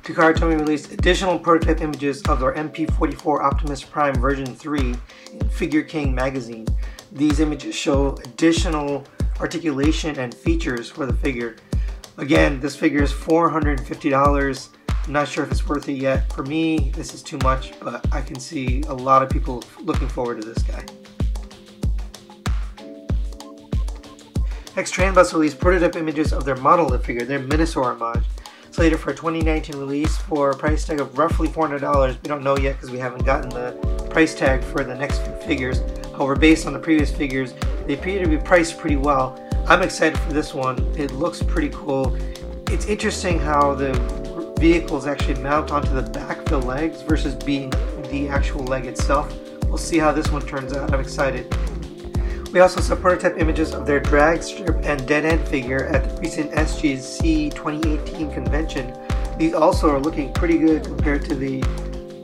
Takara Tomy released additional prototype images of their MP44 Optimus Prime version 3 in Figure King magazine. These images show additional articulation and features for the figure. Again, this figure is $450. I'm not sure if it's worth it yet. For me, this is too much, but I can see a lot of people looking forward to this guy. X-Transbots released prototype images of their monolith figure, their Minosaur homage, slated for a 2019 release for a price tag of roughly $400. We don't know yet because we haven't gotten the price tag for the next few figures. However, based on the previous figures, they appear to be priced pretty well. I'm excited for this one. It looks pretty cool. It's interesting how the vehicles actually mount onto the back of the legs versus being the actual leg itself. We'll see how this one turns out. I'm excited. We also saw prototype images of their drag strip and dead end figure at the recent SGC 2018 convention. These also are looking pretty good compared to the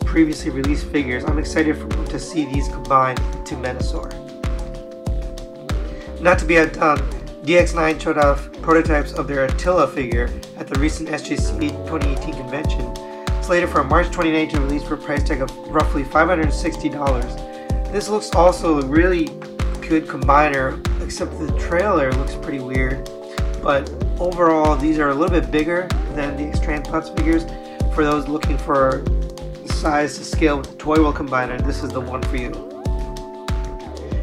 previously released figures. I'm excited to see these combined to Minosaur. Not to be outdone, DX9 showed off prototypes of their Attila figure at the recent SGC 2018 convention, slated for a March 2019 release for a price tag of roughly $560. This looks also a really good combiner, except the trailer looks pretty weird, but overall these are a little bit bigger than the X-Transbots figures. For those looking for size to scale with the Toyworld combiner, this is the one for you.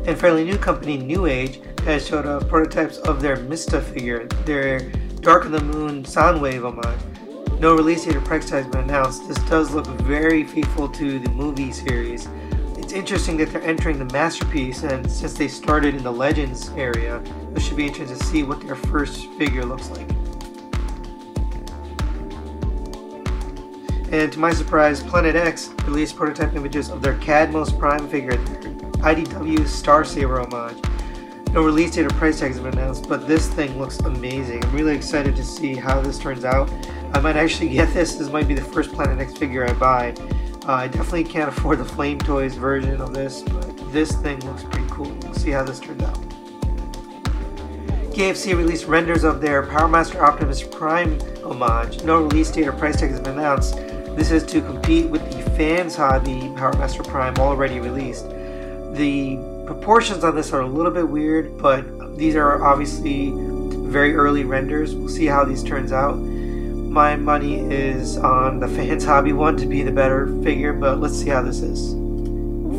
And fairly new company New Age has showed off prototypes of their Mista figure, their Dark of the Moon Soundwave homage. No release date or price tag has been announced. This does look very faithful to the movie series. It's interesting that they're entering the Masterpiece, and since they started in the Legends area, it should be interesting to see what their first figure looks like. And to my surprise, Planet X released prototype images of their Cadmos Prime figure, their IDW Star Saber homage. No release date or price tags have been announced, but this thing looks amazing. I'm really excited to see how this turns out. I might actually get this. This might be the first Planet X figure I buy. I definitely can't afford the Flame Toys version of this, but this thing looks pretty cool. We'll see how this turns out. KFC released renders of their Power Master Optimus Prime homage. No release date or price tag has been announced. This is to compete with the Fans Hobby Power Master Prime already released. The proportions on this are a little bit weird, but these are obviously very early renders. We'll see how these turns out. My money is on the Fans Hobby one to be the better figure, but let's see how this is.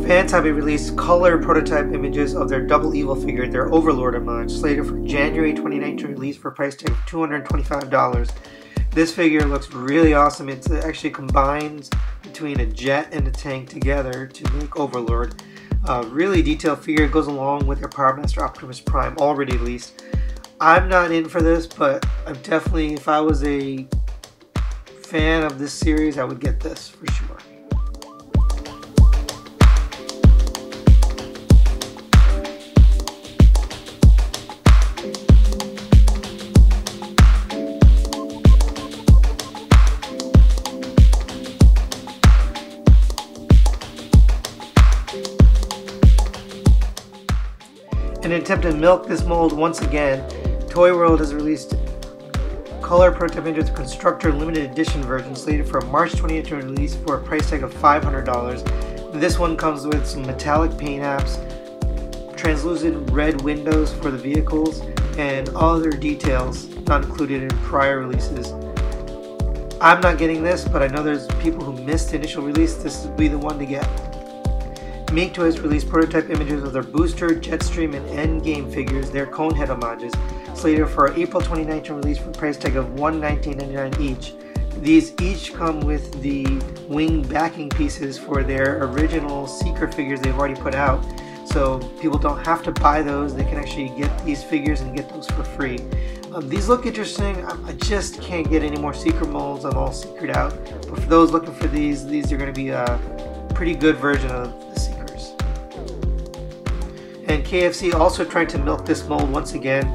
Fans Hobby released color prototype images of their Double Evil figure, their Overlord homage, slated for January 2019 release for a price tag of $225. This figure looks really awesome. It actually combines between a jet and a tank together to make Overlord. Really detailed figure. It goes along with their Power Master Optimus Prime already released. I'm not in for this, but I'm definitely, if I was a fan of this series, I would get this for sure. In an attempt to milk this mold once again, Toyworld has released color prototype images of Constructor limited edition version slated for a March 2018 release for a price tag of $500. This one comes with some metallic paint apps, translucent red windows for the vehicles, and other details not included in prior releases. I'm not getting this, but I know there's people who missed the initial release. This will be the one to get. Meek Toys released prototype images of their Booster, Jetstream, and Endgame figures, their Conehead homages, slated for an April 2019 release for a price tag of $119.99 each. These each come with the wing backing pieces for their original Seeker figures they've already put out, so people don't have to buy those. They can actually get these figures and get those for free. These look interesting. I just can't get any more Seeker molds. I'm all Seekered out. But for those looking for these are going to be a pretty good version of the Seekers. And KFC also tried to milk this mold once again.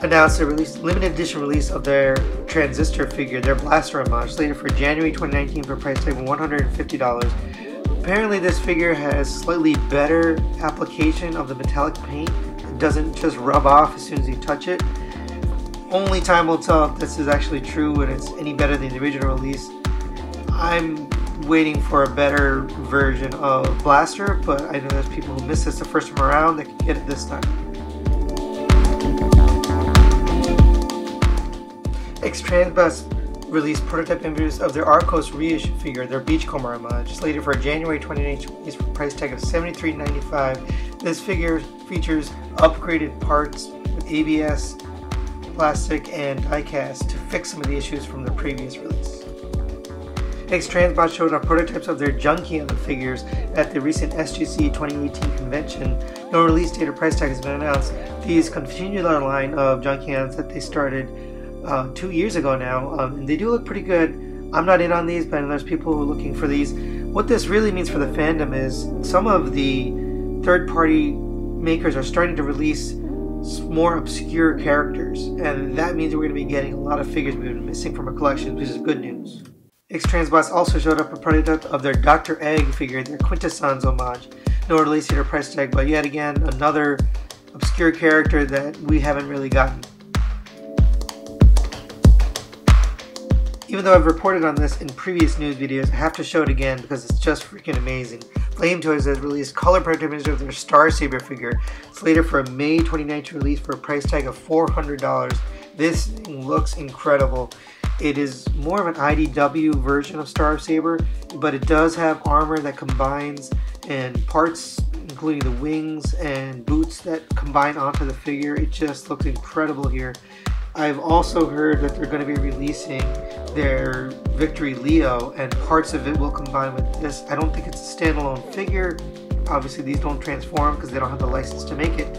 Announced a limited edition release of their Transistor figure, their Blaster homage, slated for January 2019 for a price tag of $150. Apparently this figure has slightly better application of the metallic paint. It doesn't just rub off as soon as you touch it. Only time will tell if this is actually true and it's any better than the original release. I'm waiting for a better version of Blaster, but I know there's people who missed this the first time around that can get it this time. X-Transbots released prototype images of their Arcos reissue figure, their Beachcomber homage, slated for a January 2019 release for a price tag of $73.95. This figure features upgraded parts with ABS, plastic, and die-cast to fix some of the issues from the previous release. X-Transbots showed off prototypes of their Junkion figures at the recent SGC 2018 convention. No release date or price tag has been announced. These continue their line of Junkions that they started 2 years ago now, and they do look pretty good. I'm not in on these, but I know there's people who are looking for these. What this really means for the fandom is some of the third-party makers are starting to release more obscure characters, and that means we're going to be getting a lot of figures we've been missing from our collection, which is good news. X-Transbots also showed up a prototype of their Dr. Egg figure, their Quintessence homage. No release date or price tag, but yet again another obscure character that we haven't really gotten. Even though I've reported on this in previous news videos, I have to show it again because it's just freaking amazing. Flame Toys has released color prototype images of their Star Saber figure, slated for a May 2019 release for a price tag of $400. This thing looks incredible. It is more of an IDW version of Star Saber, but it does have armor that combines and parts including the wings and boots that combine onto the figure. It just looks incredible here. I've also heard that they're going to be releasing their Victory Leo, and parts of it will combine with this. I don't think it's a standalone figure. Obviously these don't transform because they don't have the license to make it,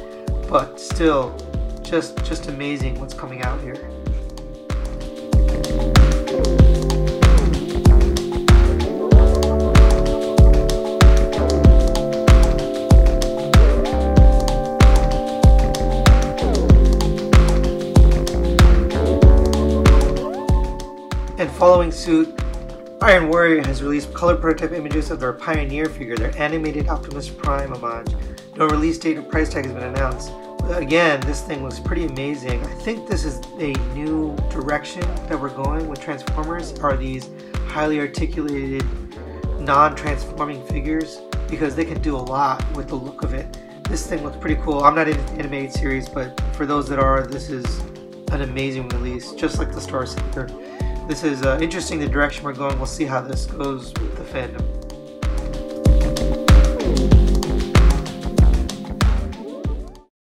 but still just amazing what's coming out here. And following suit, Iron Warrior has released color prototype images of their Pioneer figure, their animated Optimus Prime homage. No release date or price tag has been announced. But again, this thing looks pretty amazing. I think this is a new direction that we're going with Transformers, are these highly articulated, non-transforming figures, because they can do a lot with the look of it. This thing looks pretty cool. I'm not in the animated series, but for those that are, this is an amazing release, just like the Star Saber. This is interesting, the direction we're going. We'll see how this goes with the fandom.